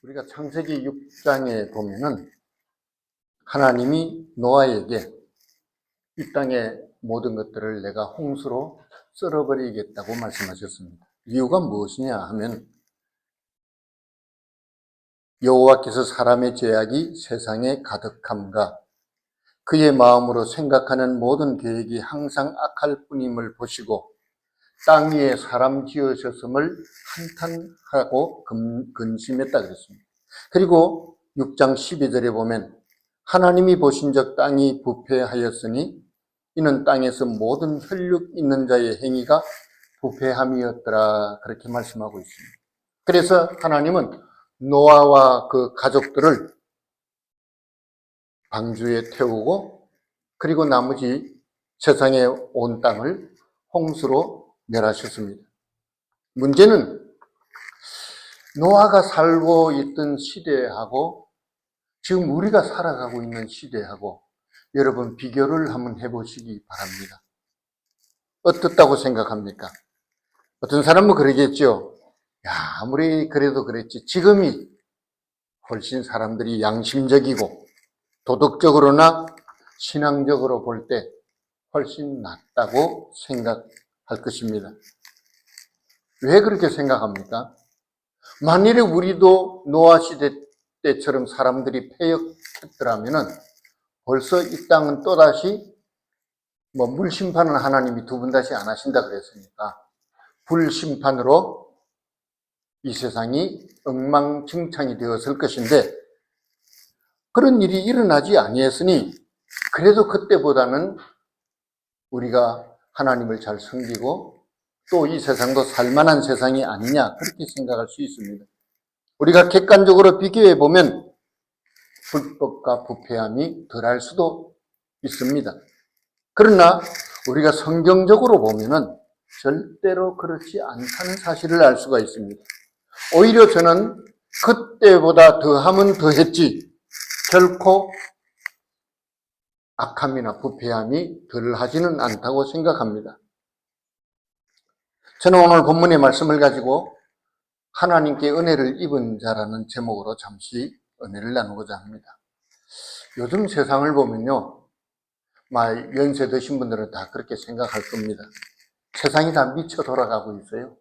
우리가 창세기 6장에 보면은 하나님이 노아에게 이 땅의 모든 것들을 내가 홍수로 썰어버리겠다고 말씀하셨습니다. 이유가 무엇이냐 하면 여호와께서 사람의 죄악이 세상에 가득함과 그의 마음으로 생각하는 모든 계획이 항상 악할 뿐임을 보시고 땅 위에 사람 지으셨음을 한탄하고 근심했다 그랬습니다. 그리고 6장 12절에 보면 하나님이 보신즉 땅이 부패하였으니 이는 땅에서 모든 혈육 있는 자의 행위가 부패함이었더라 그렇게 말씀하고 있습니다. 그래서 하나님은 노아와 그 가족들을 방주에 태우고 그리고 나머지 세상의 온 땅을 홍수로 멸하셨습니다. 문제는 노아가 살고 있던 시대하고 지금 우리가 살아가고 있는 시대하고 여러분 비교를 한번 해보시기 바랍니다. 어떻다고 생각합니까? 어떤 사람은 그러겠죠. 야, 아무리 그래도 그랬지 지금이 훨씬 사람들이 양심적이고 도덕적으로나 신앙적으로 볼 때 훨씬 낫다고 생각할 것입니다. 왜 그렇게 생각합니까? 만일에 우리도 노아 시대 때처럼 사람들이 패역했더라면 벌써 이 땅은 또다시 물심판은 하나님이 두 번 다시 안 하신다 그랬으니까 불심판으로 이 세상이 엉망진창이 되었을 것인데 그런 일이 일어나지 아니했으니 그래도 그때보다는 우리가 하나님을 잘 섬기고 또 이 세상도 살만한 세상이 아니냐 그렇게 생각할 수 있습니다. 우리가 객관적으로 비교해 보면 불법과 부패함이 덜할 수도 있습니다. 그러나 우리가 성경적으로 보면은 절대로 그렇지 않다는 사실을 알 수가 있습니다. 오히려 저는 그때보다 더하면 더했지 결코 악함이나 부패함이 덜하지는 않다고 생각합니다. 저는 오늘 본문의 말씀을 가지고 하나님께 은혜를 입은 자라는 제목으로 잠시 은혜를 나누고자 합니다. 요즘 세상을 보면요, 연세 드신 분들은 다 그렇게 생각할 겁니다. 세상이 다 미쳐 돌아가고 있어요.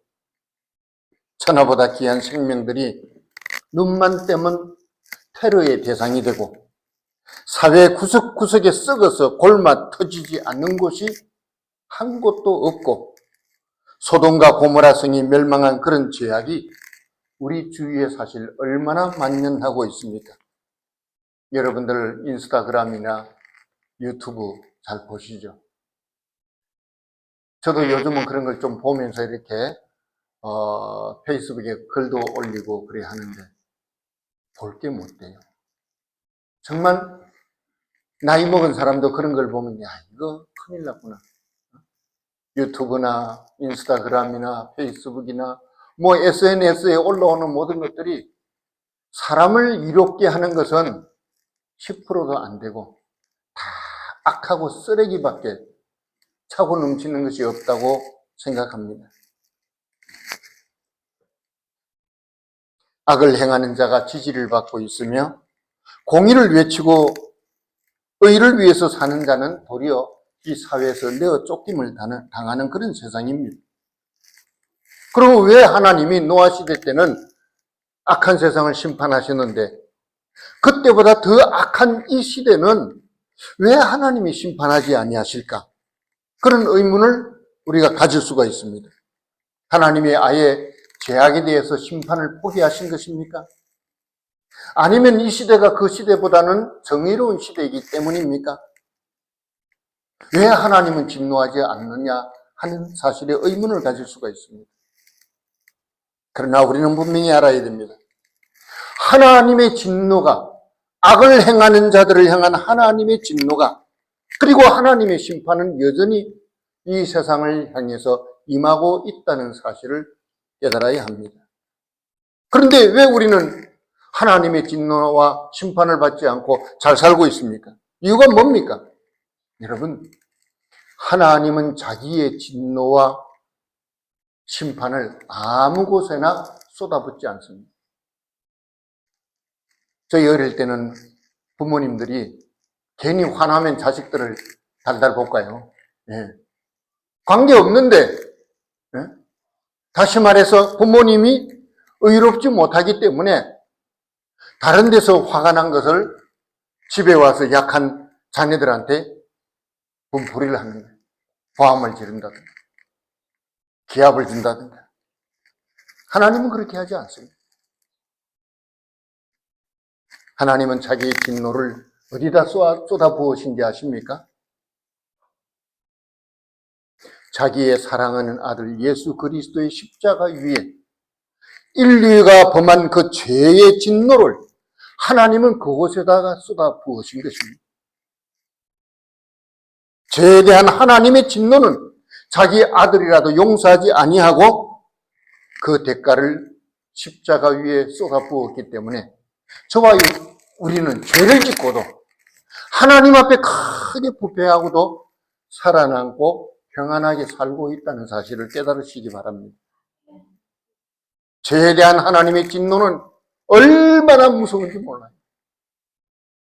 천하보다 귀한 생명들이 눈만 떼면 테러의 대상이 되고 사회 구석구석에 썩어서 골마 터지지 않는 곳이 한 곳도 없고 소돔과 고모라 성이 멸망한 그런 죄악이 우리 주위에 사실 얼마나 만연하고 있습니까? 여러분들 인스타그램이나 유튜브 잘 보시죠? 저도 요즘은 그런 걸 좀 보면서 이렇게 페이스북에 글도 올리고 그래 하는데 볼 게 못 돼요. 정말 나이 먹은 사람도 그런 걸 보면 야 이거 큰일 났구나. 유튜브나 인스타그램이나 페이스북이나 SNS에 올라오는 모든 것들이 사람을 이롭게 하는 것은 10%도 안 되고 다 악하고 쓰레기밖에 차고 넘치는 것이 없다고 생각합니다. 악을 행하는 자가 지지를 받고 있으며 공의를 외치고 의를 위해서 사는 자는 도리어 이 사회에서 내어 쫓김을 당하는 그런 세상입니다. 그리고 왜 하나님이 노아 시대 때는 악한 세상을 심판하셨는데 그때보다 더 악한 이 시대는 왜 하나님이 심판하지 아니하실까? 그런 의문을 우리가 가질 수가 있습니다. 하나님이 아예 죄악에 대해서 심판을 포기하신 것입니까? 아니면 이 시대가 그 시대보다는 정의로운 시대이기 때문입니까? 왜 하나님은 진노하지 않느냐 하는 사실에 의문을 가질 수가 있습니다. 그러나 우리는 분명히 알아야 됩니다. 하나님의 진노가 악을 행하는 자들을 향한 하나님의 진노가 그리고 하나님의 심판은 여전히 이 세상을 향해서 임하고 있다는 사실을 깨달아야 합니다. 그런데 왜 우리는 하나님의 진노와 심판을 받지 않고 잘 살고 있습니까? 이유가 뭡니까? 여러분, 하나님은 자기의 진노와 심판을 아무 곳에나 쏟아붓지 않습니다. 저희 어릴 때는 부모님들이 괜히 화나면 자식들을 달달 볶아요. 예. 관계 없는데, 예? 다시 말해서 부모님이 의롭지 못하기 때문에 다른 데서 화가 난 것을 집에 와서 약한 자녀들한테 분풀이를 하는 거예요. 고함을 지른다든가, 기합을 준다든가. 하나님은 그렇게 하지 않습니다. 하나님은 자기의 진노를 어디다 쏟아 부으신지 아십니까? 자기의 사랑하는 아들 예수 그리스도의 십자가 위에 인류가 범한 그 죄의 진노를 하나님은 그곳에다가 쏟아 부으신 것입니다. 죄에 대한 하나님의 진노는 자기 아들이라도 용서하지 아니하고 그 대가를 십자가 위에 쏟아 부었기 때문에 저와 우리는 죄를 짓고도 하나님 앞에 크게 부패하고도 살아남고 평안하게 살고 있다는 사실을 깨달으시기 바랍니다. 죄에 대한 하나님의 진노는 얼마나 무서운지 몰라요.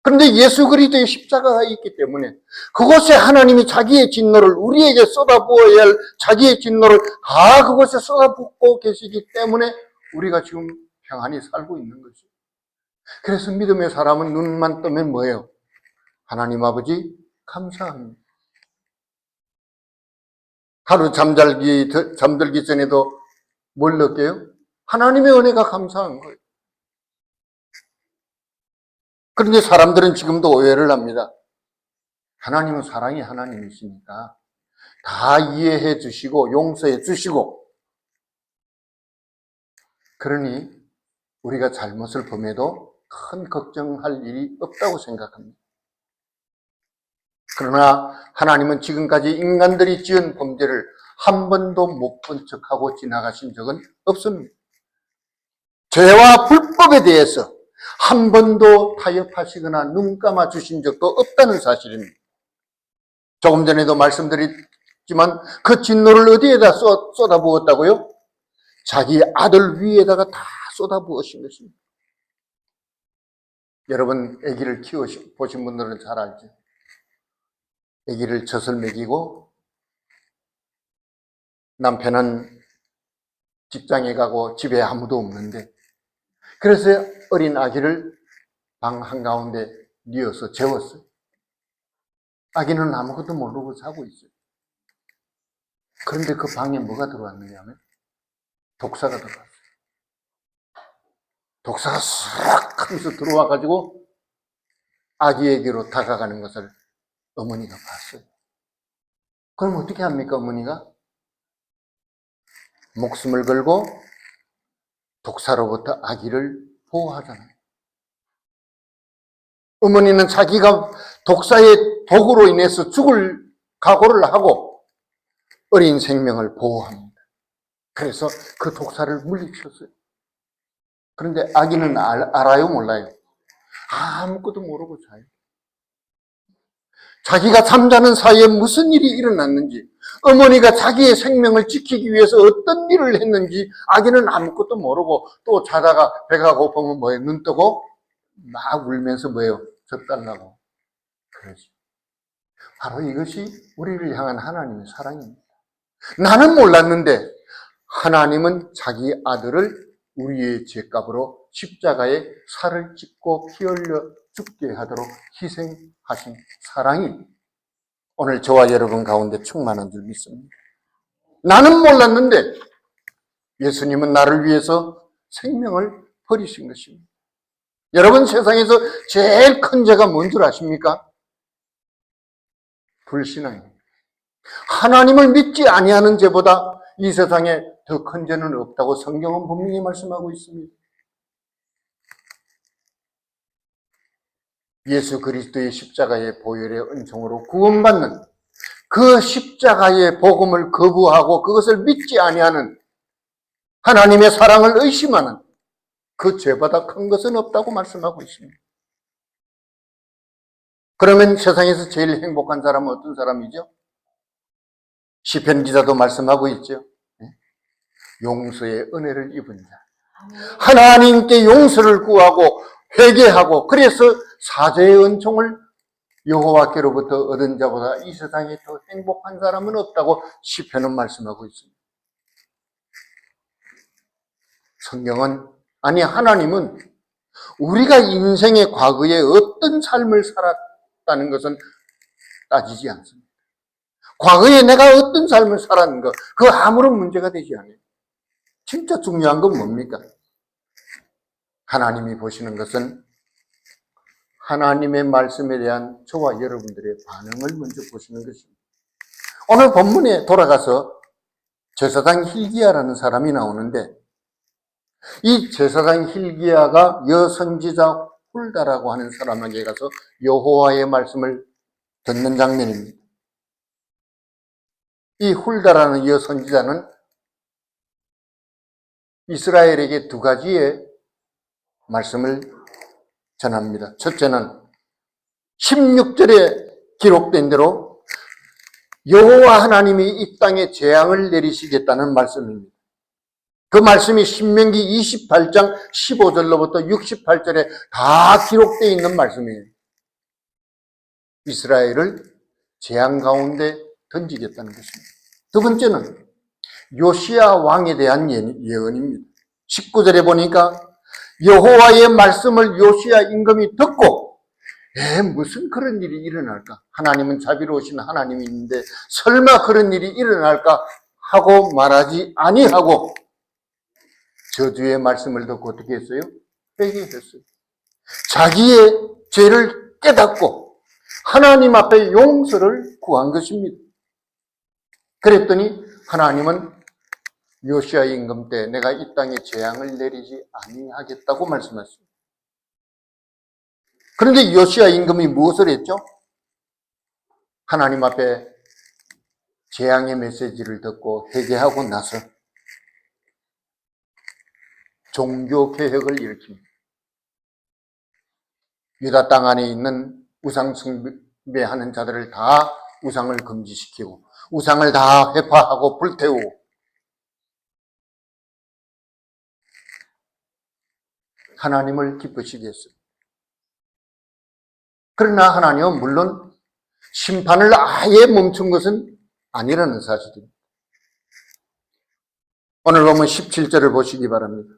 그런데 예수 그리스도의 십자가가 있기 때문에 그곳에 하나님이 자기의 진노를 우리에게 쏟아부어야 할 자기의 진노를 다 그곳에 쏟아붓고 계시기 때문에 우리가 지금 평안히 살고 있는 거죠. 그래서 믿음의 사람은 눈만 뜨면 뭐예요? 하나님 아버지 감사합니다. 하루 잠들기 전에도 뭘 느껴요? 하나님의 은혜가 감사한 거예요. 그런데 사람들은 지금도 오해를 합니다. 하나님은 사랑이 하나님이시니까 다 이해해 주시고 용서해 주시고, 그러니 우리가 잘못을 범해도 큰 걱정할 일이 없다고 생각합니다. 그러나 하나님은 지금까지 인간들이 지은 범죄를 한 번도 못 본 척하고 지나가신 적은 없습니다. 죄와 불법에 대해서 한 번도 타협하시거나 눈 감아 주신 적도 없다는 사실입니다. 조금 전에도 말씀드렸지만 그 진노를 어디에다 쏟아부었다고요? 자기 아들 위에다가 다 쏟아부으신 것입니다. 여러분 아기를 키워보신 분들은 잘 알죠. 아기를 젖을 먹이고 남편은 직장에 가고 집에 아무도 없는데, 그래서 어린 아기를 방 한가운데 뉘어서 재웠어요. 아기는 아무것도 모르고 자고 있어요. 그런데 그 방에 뭐가 들어왔느냐 하면 독사가 들어왔어요. 독사가 싹 하면서 들어와가지고 아기에게로 다가가는 것을 어머니가 봤어요. 그럼 어떻게 합니까, 어머니가? 목숨을 걸고 독사로부터 아기를 보호하잖아요. 어머니는 자기가 독사의 독으로 인해서 죽을 각오를 하고 어린 생명을 보호합니다. 그래서 그 독사를 물리쳤어요. 그런데 아기는 알아요, 몰라요? 아무것도 모르고 자요. 자기가 잠자는 사이에 무슨 일이 일어났는지, 어머니가 자기의 생명을 지키기 위해서 어떤 일을 했는지 아기는 아무것도 모르고, 또 자다가 배가 고프면 뭐예요? 눈 뜨고 막 울면서 뭐예요? 젖 달라고 그러지. 바로 이것이 우리를 향한 하나님의 사랑입니다. 나는 몰랐는데 하나님은 자기 아들을 우리의 죄값으로 십자가에 살을 찢고 피 흘려 죽게 하도록 희생하신 사랑이 오늘 저와 여러분 가운데 충만한 줄 믿습니다. 나는 몰랐는데 예수님은 나를 위해서 생명을 버리신 것입니다. 여러분, 세상에서 제일 큰 죄가 뭔 줄 아십니까? 불신앙입니다. 하나님을 믿지 아니하는 죄보다 이 세상에 더 큰 죄는 없다고 성경은 분명히 말씀하고 있습니다. 예수 그리스도의 십자가의 보혈의 은총으로 구원받는 그 십자가의 복음을 거부하고 그것을 믿지 아니하는, 하나님의 사랑을 의심하는 그 죄보다 큰 것은 없다고 말씀하고 있습니다. 그러면 세상에서 제일 행복한 사람은 어떤 사람이죠? 시편 기자도 말씀하고 있죠. 용서의 은혜를 입은 자. 하나님께 용서를 구하고 회개하고 그래서 사죄의 은총을 여호와께로부터 얻은 자보다 이 세상에 더 행복한 사람은 없다고 시편은 말씀하고 있습니다. 성경은, 아니 하나님은 우리가 인생의 과거에 어떤 삶을 살았다는 것은 따지지 않습니다. 과거에 내가 어떤 삶을 살았는가, 그 아무런 문제가 되지 않아요. 진짜 중요한 건 뭡니까? 하나님이 보시는 것은 하나님의 말씀에 대한 저와 여러분들의 반응을 먼저 보시는 것입니다. 오늘 본문에 돌아가서 제사장 hil기야라는 사람이 나오는데, 이 제사장 hil기야가 여선지자 훌다라고 하는 사람에게 가서 여호와의 말씀을 듣는 장면입니다. 이 훌다라는 여선지자는 이스라엘에게 두 가지의 말씀을 전합니다. 첫째는 16절에 기록된 대로 여호와 하나님이 이 땅에 재앙을 내리시겠다는 말씀입니다. 그 말씀이 신명기 28장 15절로부터 68절에 다 기록되어 있는 말씀이에요. 이스라엘을 재앙 가운데 던지겠다는 것입니다. 두 번째는 요시야 왕에 대한 예언입니다. 19절에 보니까 여호와의 말씀을 요시야 임금이 듣고 무슨 그런 일이 일어날까? 하나님은 자비로우신 하나님이 있는데 설마 그런 일이 일어날까? 하고 말하지 아니하고 저주의 말씀을 듣고 어떻게 했어요? 회개했어요. 자기의 죄를 깨닫고 하나님 앞에 용서를 구한 것입니다. 그랬더니 하나님은 요시야 임금 때 내가 이 땅에 재앙을 내리지 아니하겠다고 말씀하셨습니다. 그런데 요시야 임금이 무엇을 했죠? 하나님 앞에 재앙의 메시지를 듣고 회개하고 나서 종교개혁을 일으킵니다. 유다 땅 안에 있는 우상 숭배하는 자들을 다 우상을 금지시키고 우상을 다 회파하고 불태우고 하나님을 기쁘시게 했습니다. 그러나 하나님은 물론 심판을 아예 멈춘 것은 아니라는 사실입니다. 오늘 보면 17절을 보시기 바랍니다.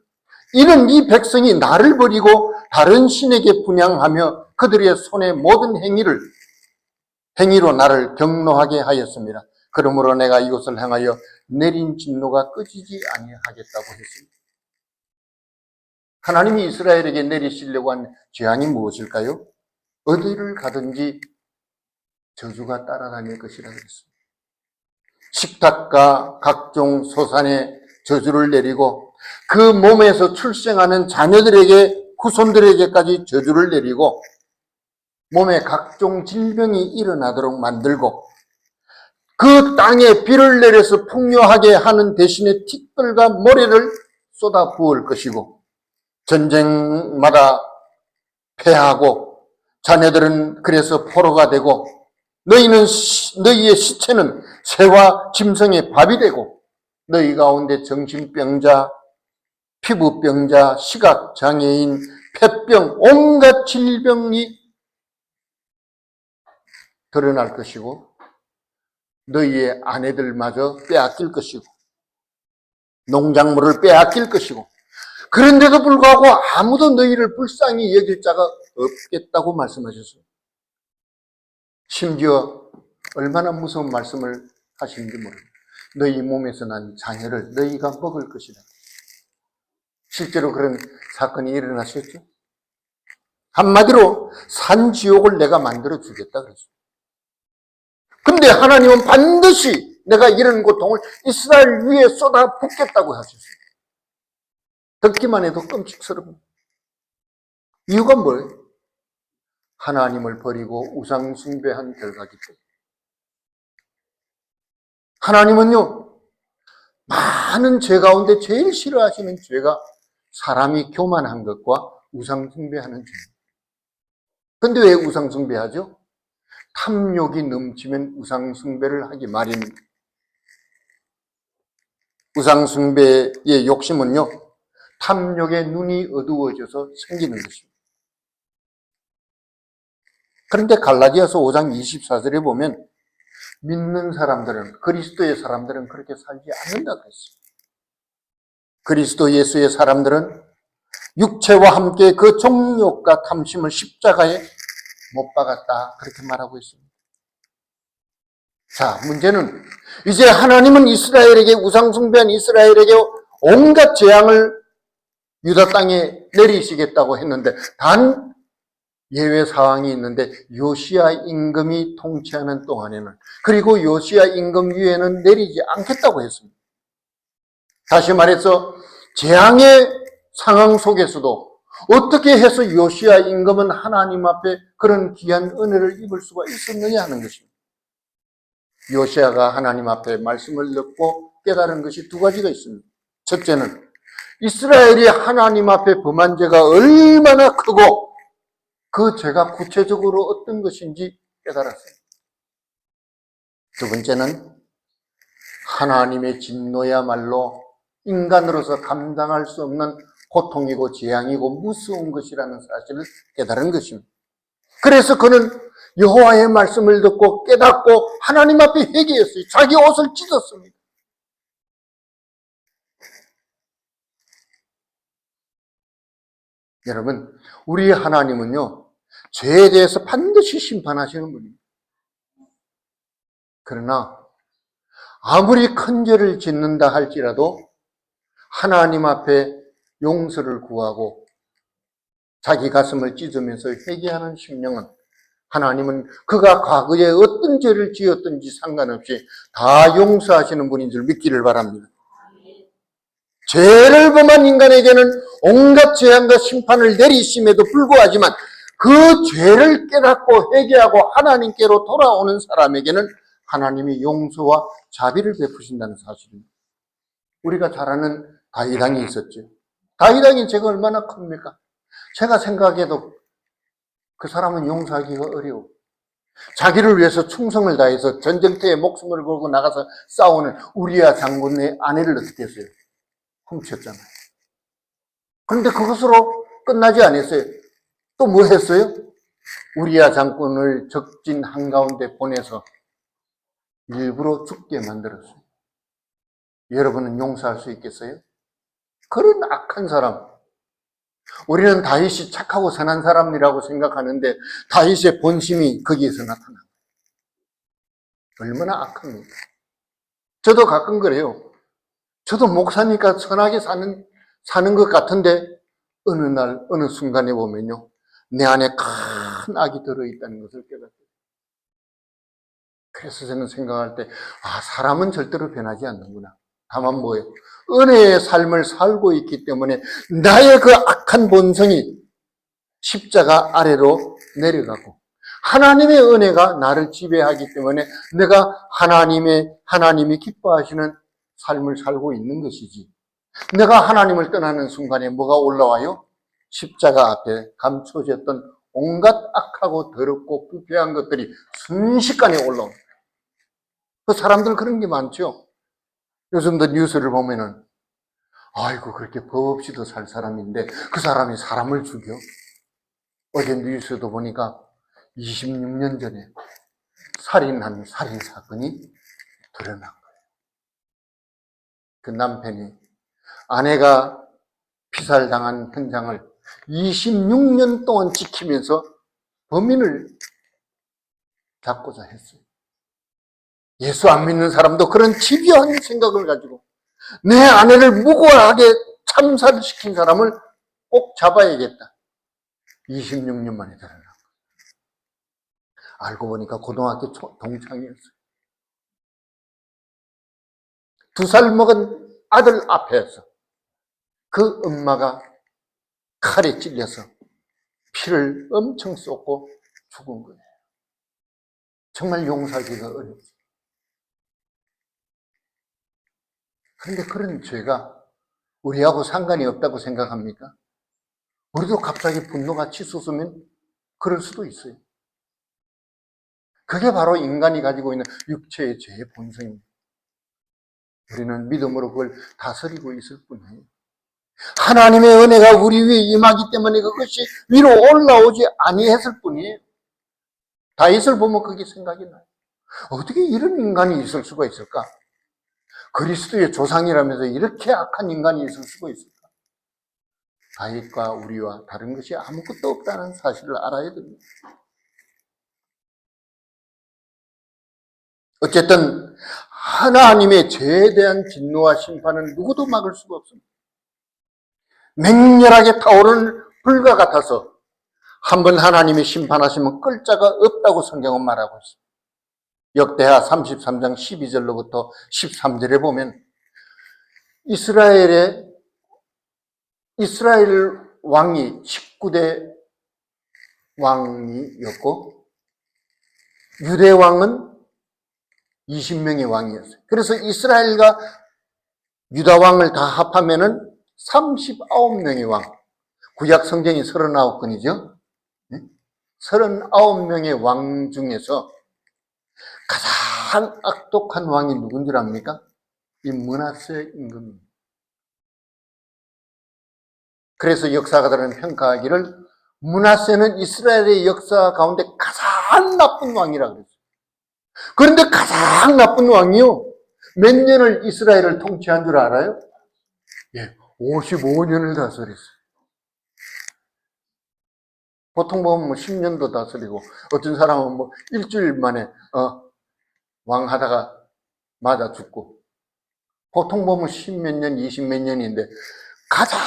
이는 이 백성이 나를 버리고 다른 신에게 분향하며 그들의 손의 모든 행위로 나를 경노하게 하였습니다. 그러므로 내가 이곳을 향하여 내린 진노가 꺼지지 아니하겠다고 했습니다. 하나님이 이스라엘에게 내리시려고 한 재앙이 무엇일까요? 어디를 가든지 저주가 따라다닐 것이라 그랬습니다. 식탁과 각종 소산에 저주를 내리고 그 몸에서 출생하는 자녀들에게 후손들에게까지 저주를 내리고 몸에 각종 질병이 일어나도록 만들고 그 땅에 비를 내려서 풍요하게 하는 대신에 틱들과 모래를 쏟아 부을 것이고 전쟁마다 패하고 자녀들은 그래서 포로가 되고 너희의 시체는 새와 짐승의 밥이 되고 너희 가운데 정신병자, 피부병자, 시각장애인, 폐병, 온갖 질병이 드러날 것이고 너희의 아내들마저 빼앗길 것이고 농작물을 빼앗길 것이고 그런데도 불구하고 아무도 너희를 불쌍히 여길 자가 없겠다고 말씀하셨어요. 심지어 얼마나 무서운 말씀을 하시는지 모릅니다. 너희 몸에서 난 자녀를 너희가 먹을 것이다. 실제로 그런 사건이 일어났었죠. 한마디로 산지옥을 내가 만들어 주겠다 그랬어요. 근데 하나님은 반드시 내가 이런 고통을 이스라엘 위에 쏟아 붓겠다고 하셨어요. 듣기만 해도 끔찍스럽습니다. 이유가 뭐예요? 하나님을 버리고 우상 숭배한 결과이기 때문에. 하나님은요, 많은 죄 가운데 제일 싫어하시는 죄가 사람이 교만한 것과 우상 숭배하는 죄입니다. 근데 왜 우상 숭배하죠? 탐욕이 넘치면 우상 숭배를 하기 마련입니다. 우상 숭배의 욕심은요, 탐욕의 눈이 어두워져서 생기는 것입니다. 그런데 갈라디아서 5장 24절에 보면 믿는 사람들은, 그리스도의 사람들은 그렇게 살지 않는다 그랬어요. 그리스도 예수의 사람들은 육체와 함께 그 정욕과 탐심을 십자가에 못 박았다, 그렇게 말하고 있습니다. 자, 문제는 이제 하나님은 이스라엘에게, 우상숭배한 이스라엘에게 온갖 재앙을 유다 땅에 내리시겠다고 했는데, 단 예외 사항이 있는데, 요시야 임금이 통치하는 동안에는, 그리고 요시야 임금 위에는 내리지 않겠다고 했습니다. 다시 말해서 재앙의 상황 속에서도 어떻게 해서 요시야 임금은 하나님 앞에 그런 귀한 은혜를 입을 수가 있었느냐 하는 것입니다. 요시야가 하나님 앞에 말씀을 듣고 깨달은 것이 두 가지가 있습니다. 첫째는 이스라엘이 하나님 앞에 범한 죄가 얼마나 크고 그 죄가 구체적으로 어떤 것인지 깨달았어요. 두 번째는 하나님의 진노야말로 인간으로서 감당할 수 없는 고통이고 재앙이고 무서운 것이라는 사실을 깨달은 것입니다. 그래서 그는 여호와의 말씀을 듣고 깨닫고 하나님 앞에 회개했어요. 자기 옷을 찢었습니다. 여러분, 우리 하나님은요, 죄에 대해서 반드시 심판하시는 분입니다. 그러나 아무리 큰 죄를 짓는다 할지라도 하나님 앞에 용서를 구하고 자기 가슴을 찢으면서 회개하는 심령은, 하나님은 그가 과거에 어떤 죄를 지었든지 상관없이 다 용서하시는 분인 줄 믿기를 바랍니다. 죄를 범한 인간에게는 온갖 재앙과 심판을 내리심에도 불구하지만 그 죄를 깨닫고 회개하고 하나님께로 돌아오는 사람에게는 하나님이 용서와 자비를 베푸신다는 사실입니다. 우리가 잘 아는 다윗왕이 있었죠. 다윗왕의 죄가 얼마나 큽니까? 제가 생각해도 그 사람은 용서하기가 어려워. 자기를 위해서 충성을 다해서 전쟁터에 목숨을 걸고 나가서 싸우는 우리야 장군의 아내를 어떻게 했어요? 훔쳤잖아요. 그런데 그것으로 끝나지 않았어요. 또 뭐 했어요? 우리야 장군을 적진 한가운데 보내서 일부러 죽게 만들었어요. 여러분은 용서할 수 있겠어요? 그런 악한 사람. 우리는 다윗이 착하고 선한 사람이라고 생각하는데 다윗의 본심이 거기에서 나타납니다. 얼마나 악합니까? 저도 가끔 그래요. 저도 목사니까 선하게 사는 것 같은데 어느 날 어느 순간에 보면요, 내 안에 큰 악이 들어있다는 것을 깨닫게 돼요. 그래서 저는 생각할 때, 사람은 절대로 변하지 않는구나. 다만 뭐예요? 은혜의 삶을 살고 있기 때문에 나의 그 악한 본성이 십자가 아래로 내려가고 하나님의 은혜가 나를 지배하기 때문에 내가 하나님이 기뻐하시는 삶을 살고 있는 것이지, 내가 하나님을 떠나는 순간에 뭐가 올라와요? 십자가 앞에 감춰졌던 온갖 악하고 더럽고 부패한 것들이 순식간에 올라옵니다. 그 사람들 그런 게 많죠. 요즘도 뉴스를 보면은, 아이고, 그렇게 법 없이도 살 사람인데 그 사람이 사람을 죽여? 어제 뉴스도 보니까 26년 전에 살인한 살인 사건이 드러난 거예요. 그 남편이 아내가 피살당한 현장을 26년 동안 지키면서 범인을 잡고자 했어요. 예수 안 믿는 사람도 그런 집요한 생각을 가지고 내 아내를 무고하게 참살시킨 사람을 꼭 잡아야겠다. 26년 만에 드러난 거예요. 알고 보니까 고등학교 동창이었어요. 2살 먹은 아들 앞에서 그 엄마가 칼에 찔려서 피를 엄청 쏟고 죽은 거예요. 정말 용서하기가 어렵죠. 그런데 그런 죄가 우리하고 상관이 없다고 생각합니까? 우리도 갑자기 분노가 치솟으면 그럴 수도 있어요. 그게 바로 인간이 가지고 있는 육체의 죄의 본성입니다. 우리는 믿음으로 그걸 다스리고 있을 뿐이에요. 하나님의 은혜가 우리 위에 임하기 때문에 그것이 위로 올라오지 아니했을 뿐이에요. 다윗을 보면 그게 생각이 나요. 어떻게 이런 인간이 있을 수가 있을까? 그리스도의 조상이라면서 이렇게 악한 인간이 있을 수가 있을까? 다윗과 우리와 다른 것이 아무것도 없다는 사실을 알아야 됩니다. 어쨌든 하나님의 죄에 대한 진노와 심판은 누구도 막을 수가 없습니다. 맹렬하게 타오르는 불과 같아서 한번 하나님이 심판하시면 끌 자가 없다고 성경은 말하고 있습니다. 역대하 33장 12절로부터 13절에 보면 이스라엘 왕이 19대 왕이었고 유대 왕은 20명의 왕이었어요. 그래서 이스라엘과 유다 왕을 다 합하면은 39명의 왕. 구약 성경이 39권이죠. 39명의 왕 중에서 가장 악독한 왕이 누군 줄 압니까? 이 므낫세 임금입니다. 그래서 역사가들은 평가하기를 므낫세는 이스라엘의 역사 가운데 가장 나쁜 왕이라고 그랬어요. 그런데 가장 나쁜 왕이요. 몇 년을 이스라엘을 통치한 줄 알아요? 예, 55년을 다스렸어요. 보통 보면 뭐 10년도 다스리고 어떤 사람은 뭐 일주일 만에 왕 하다가 맞아 죽고 보통 보면 10몇 년, 20몇 년인데 가장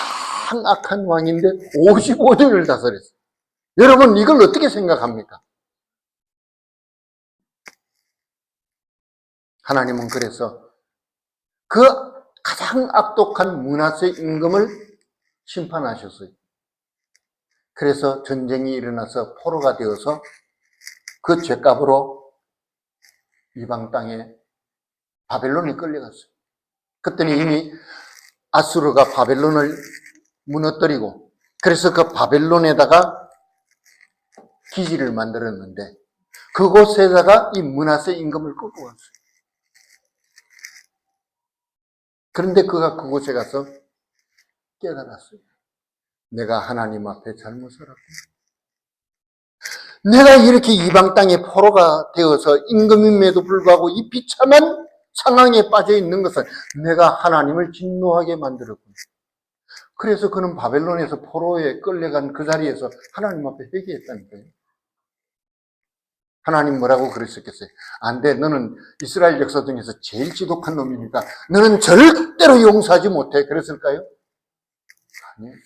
악한 왕인데 55년을 다스렸어요. 여러분 이걸 어떻게 생각합니까? 하나님은 그래서 그 가장 악독한 므낫세 임금을 심판하셨어요. 그래서 전쟁이 일어나서 포로가 되어서 그 죄값으로 이방 땅에 바벨론에 끌려갔어요. 그때는 이미 아수르가 바벨론을 무너뜨리고 그래서 그 바벨론에다가 기지를 만들었는데 그곳에다가 이 므낫세 임금을 끌고 왔어요. 그런데 그가 그곳에 가서 깨달았어요. 내가 하나님 앞에 잘못 살았구나. 내가 이렇게 이방 땅에 포로가 되어서 임금임에도 불구하고 이 비참한 상황에 빠져 있는 것은 내가 하나님을 진노하게 만들었구나. 그래서 그는 바벨론에서 포로에 끌려간 그 자리에서 하나님 앞에 회개했다는 거예요. 하나님 뭐라고 그러셨겠어요? 안 돼, 너는 이스라엘 역사 중에서 제일 지독한 놈이니까 너는 절대로 용서하지 못해. 그랬을까요? 아니에요.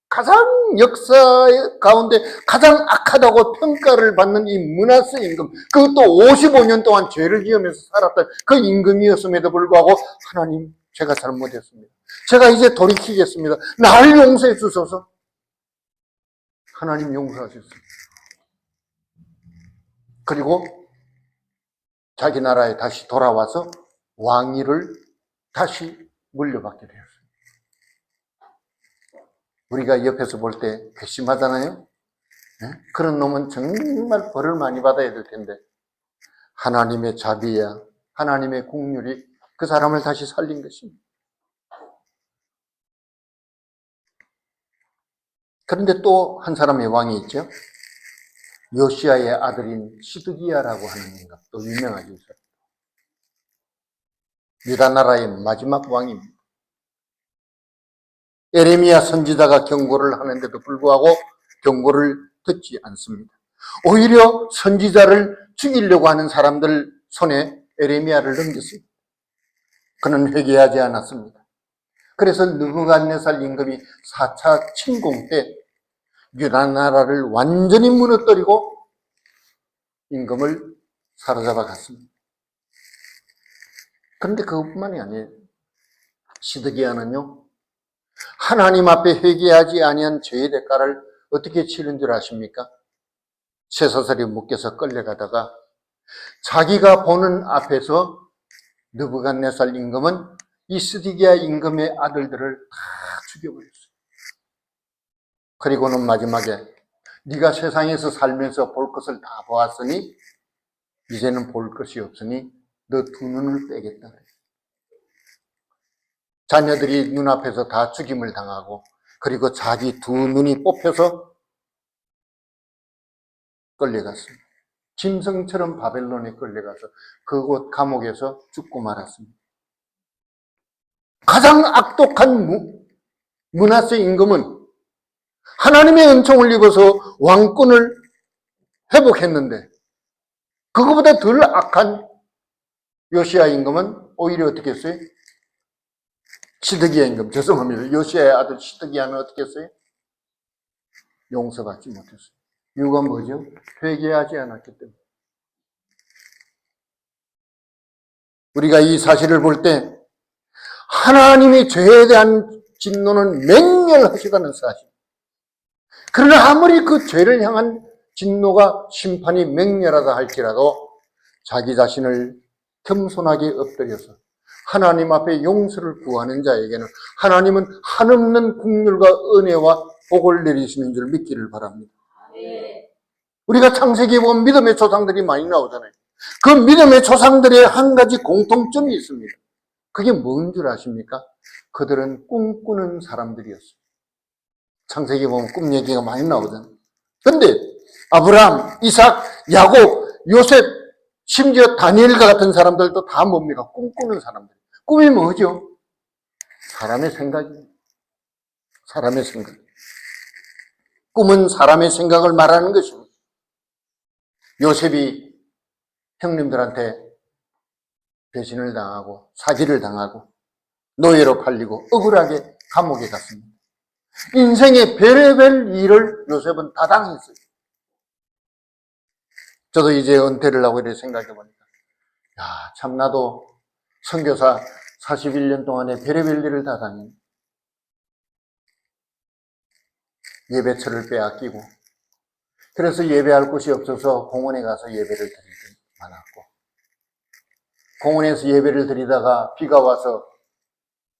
가장 역사 가운데 가장 악하다고 평가를 받는 이 므낫세 임금, 그것도 55년 동안 죄를 지으면서 살았던 그 임금이었음에도 불구하고 하나님, 제가 잘못했습니다. 제가 이제 돌이키겠습니다. 나를 용서해 주소서. 하나님 용서하셨습니다. 그리고 자기 나라에 다시 돌아와서 왕위를 다시 물려받게 되었어요. 우리가 옆에서 볼 때 괘씸하잖아요. 네? 그런 놈은 정말 벌을 많이 받아야 될 텐데 하나님의 자비야, 하나님의 긍휼이 그 사람을 다시 살린 것입니다. 그런데 또 한 사람의 왕이 있죠. 요시야의 아들인 시드기야라고 하는 인가, 또 유명하죠. 유다 나라의 마지막 왕입니다. 에레미야 선지자가 경고를 하는데도 불구하고 경고를 듣지 않습니다. 오히려 선지자를 죽이려고 하는 사람들 손에 에레미야를 넘겼어요. 그는 회개하지 않았습니다. 그래서 느부갓네살 임금이 4차 침공 때 유다 나라를 완전히 무너뜨리고 임금을 사로잡아 갔습니다. 그런데 그것뿐만이 아니에요. 시드기야는요, 하나님 앞에 회개하지 아니한 죄의 대가를 어떻게 치른 줄 아십니까? 쇠사슬에 묶여서 끌려가다가 자기가 보는 앞에서 느부갓네살 임금은 이 시드기야 임금의 아들들을 다 죽여버렸어요. 그리고는 마지막에 네가 세상에서 살면서 볼 것을 다 보았으니 이제는 볼 것이 없으니 너 두 눈을 빼겠다. 자녀들이 눈앞에서 다 죽임을 당하고 그리고 자기 두 눈이 뽑혀서 끌려갔습니다. 짐승처럼 바벨론에 끌려가서 그곳 감옥에서 죽고 말았습니다. 가장 악독한 므낫세 임금은 하나님의 은총을 입어서 왕권을 회복했는데 그거보다 덜 악한 요시야 임금은 오히려 어떻게 했어요? 시드기야 임금, 죄송합니다. 요시야의 아들 시드기야는 어떻게 했어요? 용서받지 못했어요. 이유가 뭐죠? 회개하지 않았기 때문에. 우리가 이 사실을 볼 때 하나님이 죄에 대한 진노는 맹렬하시다는 사실. 그러나 아무리 그 죄를 향한 진노가 심판이 맹렬하다 할지라도 자기 자신을 겸손하게 엎드려서 하나님 앞에 용서를 구하는 자에게는 하나님은 한없는 긍휼과 은혜와 복을 내리시는 줄 믿기를 바랍니다. 우리가 창세기에 보면 믿음의 조상들이 많이 나오잖아요. 그 믿음의 조상들의 한 가지 공통점이 있습니다. 그게 뭔 줄 아십니까? 그들은 꿈꾸는 사람들이었어요. 창세기에 보면 꿈 얘기가 많이 나오잖아요. 근데 아브라함, 이삭, 야곱, 요셉, 심지어 다니엘과 같은 사람들도 다 뭡니까? 꿈꾸는 사람들. 꿈이 뭐죠? 사람의 생각이에요. 사람의 생각. 꿈은 사람의 생각을 말하는 것입니다. 요셉이 형님들한테 배신을 당하고 사기를 당하고 노예로 팔리고 억울하게 감옥에 갔습니다. 인생의 별의별 일을 요셉은 다 당했어요. 저도 이제 은퇴를 하고 이렇게 생각해 보니까 참 나도 선교사 41년 동안에 별의별 일을 다 당했네. 예배처를 빼앗기고 그래서 예배할 곳이 없어서 공원에 가서 예배를 드릴 때 많았고 공원에서 예배를 드리다가 비가 와서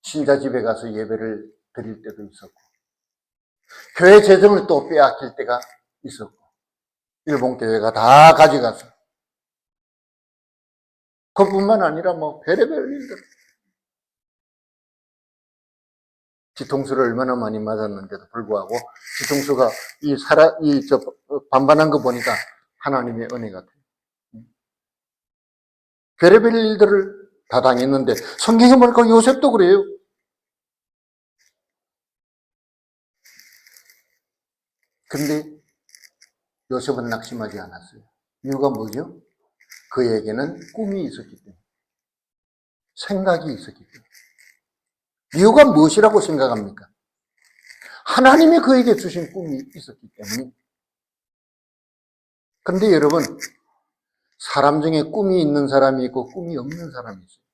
신자 집에 가서 예배를 드릴 때도 있었고 교회 재정을 또 빼앗길 때가 있었고 일본 교회가 다 가져가서 그뿐만 아니라 뭐 별의별 일들 뒤통수를 얼마나 많이 맞았는데도 불구하고 뒤통수가 반반한 거 보니까 하나님의 은혜 같아요. 별의별 일들을 다 당했는데 성경에 보니까 요셉도 그래요. 근데 요셉은 낙심하지 않았어요. 이유가 뭐죠? 그에게는 꿈이 있었기 때문에, 생각이 있었기 때문에. 이유가 무엇이라고 생각합니까? 하나님이 그에게 주신 꿈이 있었기 때문에. 근데 여러분, 사람 중에 꿈이 있는 사람이 있고 꿈이 없는 사람이 있어요.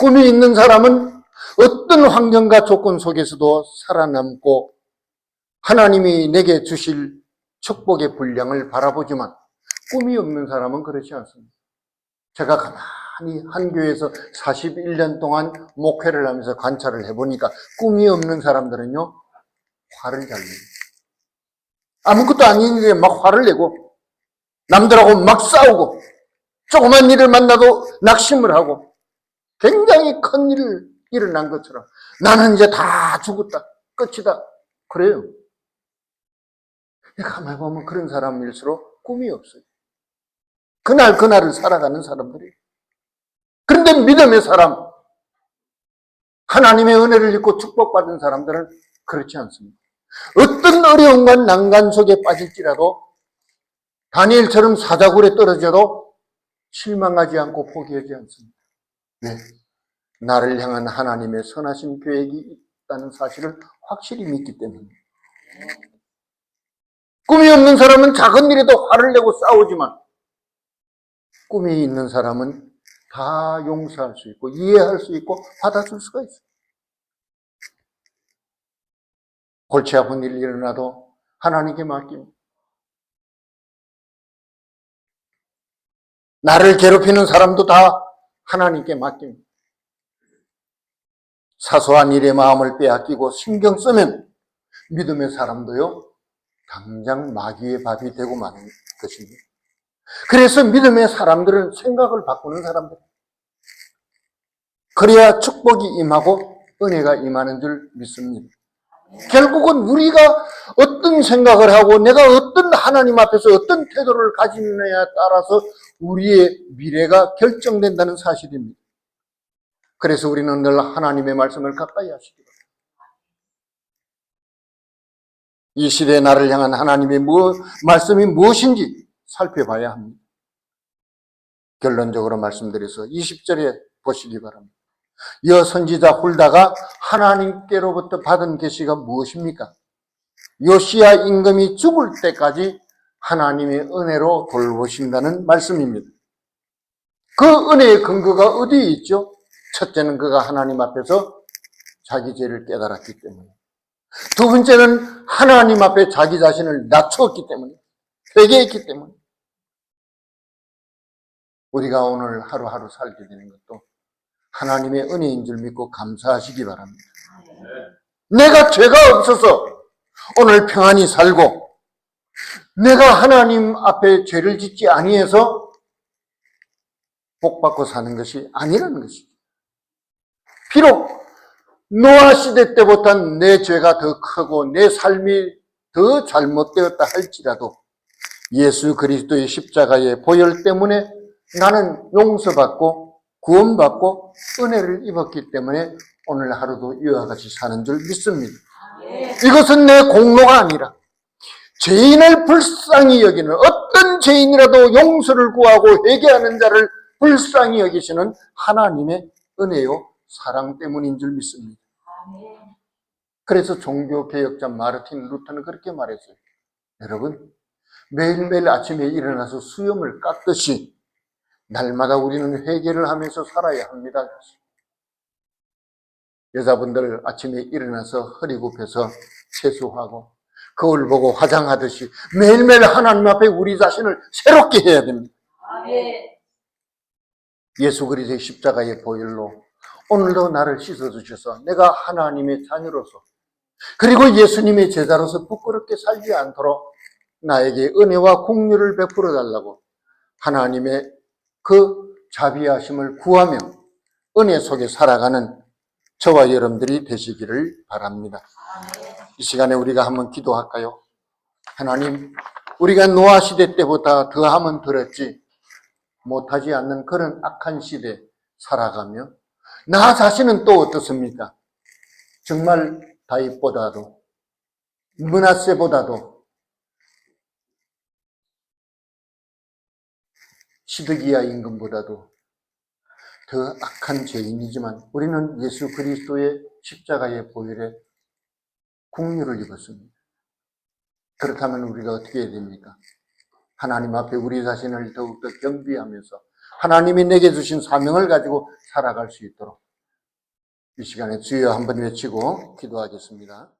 꿈이 있는 사람은 어떤 환경과 조건 속에서도 살아남고 하나님이 내게 주실 축복의 분량을 바라보지만 꿈이 없는 사람은 그렇지 않습니다. 제가 가만히 한 교회에서 41년 동안 목회를 하면서 관찰을 해보니까 꿈이 없는 사람들은요, 화를 잘 내요. 아무것도 아닌데 막 화를 내고 남들하고 막 싸우고 조그만 일을 만나도 낙심을 하고 굉장히 큰 일이 일어난 것처럼 나는 이제 다 죽었다, 끝이다, 그래요. 가만히 보면 그런 사람일수록 꿈이 없어요. 그날을 살아가는 사람들이에요. 그런데 믿음의 사람, 하나님의 은혜를 입고 축복받은 사람들은 그렇지 않습니다. 어떤 어려움과 난간 속에 빠질지라도 다니엘처럼 사자굴에 떨어져도 실망하지 않고 포기하지 않습니다. 네, 나를 향한 하나님의 선하신 계획이 있다는 사실을 확실히 믿기 때문에. 꿈이 없는 사람은 작은 일에도 화를 내고 싸우지만 꿈이 있는 사람은 다 용서할 수 있고 이해할 수 있고 받아줄 수가 있어요. 골치 아픈 일이 일어나도 하나님께 맡깁니다. 나를 괴롭히는 사람도 다 하나님께 맡깁니다. 사소한 일에 마음을 빼앗기고 신경 쓰면 믿음의 사람도요, 당장 마귀의 밥이 되고 마는 것입니다. 그래서 믿음의 사람들은 생각을 바꾸는 사람들. 그래야 축복이 임하고 은혜가 임하는 줄 믿습니다. 결국은 우리가 어떤 생각을 하고 내가 어떤 하나님 앞에서 어떤 태도를 가지느냐에 따라서 우리의 미래가 결정된다는 사실입니다. 그래서 우리는 늘 하나님의 말씀을 가까이 하시기 바랍니다. 이 시대에 나를 향한 하나님의 말씀이 무엇인지 살펴봐야 합니다. 결론적으로 말씀드려서 20절에 보시기 바랍니다. 여 선지자 훌다가 하나님께로부터 받은 계시가 무엇입니까? 요시야 임금이 죽을 때까지 하나님의 은혜로 돌보신다는 말씀입니다. 그 은혜의 근거가 어디에 있죠? 첫째는 그가 하나님 앞에서 자기 죄를 깨달았기 때문에, 두 번째는 하나님 앞에 자기 자신을 낮추었기 때문에, 회개했기 때문에 우리가 오늘 하루하루 살게 되는 것도 하나님의 은혜인 줄 믿고 감사하시기 바랍니다. 내가 죄가 없어서 오늘 평안히 살고 내가 하나님 앞에 죄를 짓지 아니해서 복받고 사는 것이 아니라는 것이죠. 비록 노아 시대 때보다는 내 죄가 더 크고 내 삶이 더 잘못되었다 할지라도 예수 그리스도의 십자가의 보혈 때문에 나는 용서받고 구원받고 은혜를 입었기 때문에 오늘 하루도 이와 같이 사는 줄 믿습니다. 이것은 내 공로가 아니라 죄인을 불쌍히 여기는, 어떤 죄인이라도 용서를 구하고 회개하는 자를 불쌍히 여기시는 하나님의 은혜요 사랑 때문인 줄 믿습니다. 그래서 종교개혁자 마르틴 루터는 그렇게 말했어요. 여러분, 매일매일 아침에 일어나서 수염을 깎듯이 날마다 우리는 회개를 하면서 살아야 합니다. 여자분들 아침에 일어나서 허리 굽혀서 세수하고 거울 보고 화장하듯이 매일매일 하나님 앞에 우리 자신을 새롭게 해야 됩니다. 예수 그리스도의 십자가의 보혈로 오늘도 나를 씻어주셔서 내가 하나님의 자녀로서 그리고 예수님의 제자로서 부끄럽게 살지 않도록 나에게 은혜와 공유를 베풀어 달라고 하나님의 그 자비하심을 구하며 은혜 속에 살아가는 저와 여러분들이 되시기를 바랍니다. 이 시간에 우리가 한번 기도할까요? 하나님, 우리가 노아 시대 때보다 더하면 더했지 못하지 않는 그런 악한 시대에 살아가며 나 자신은 또 어떻습니까? 정말 다윗보다도 므낫세보다도 시드기야 임금보다도 더 악한 죄인이지만 우리는 예수 그리스도의 십자가의 보혈에 국류를 입었습니다. 그렇다면 우리가 어떻게 해야 됩니까? 하나님 앞에 우리 자신을 더욱더 겸비하면서 하나님이 내게 주신 사명을 가지고 살아갈 수 있도록 이 시간에 주여 한번 외치고 기도하겠습니다.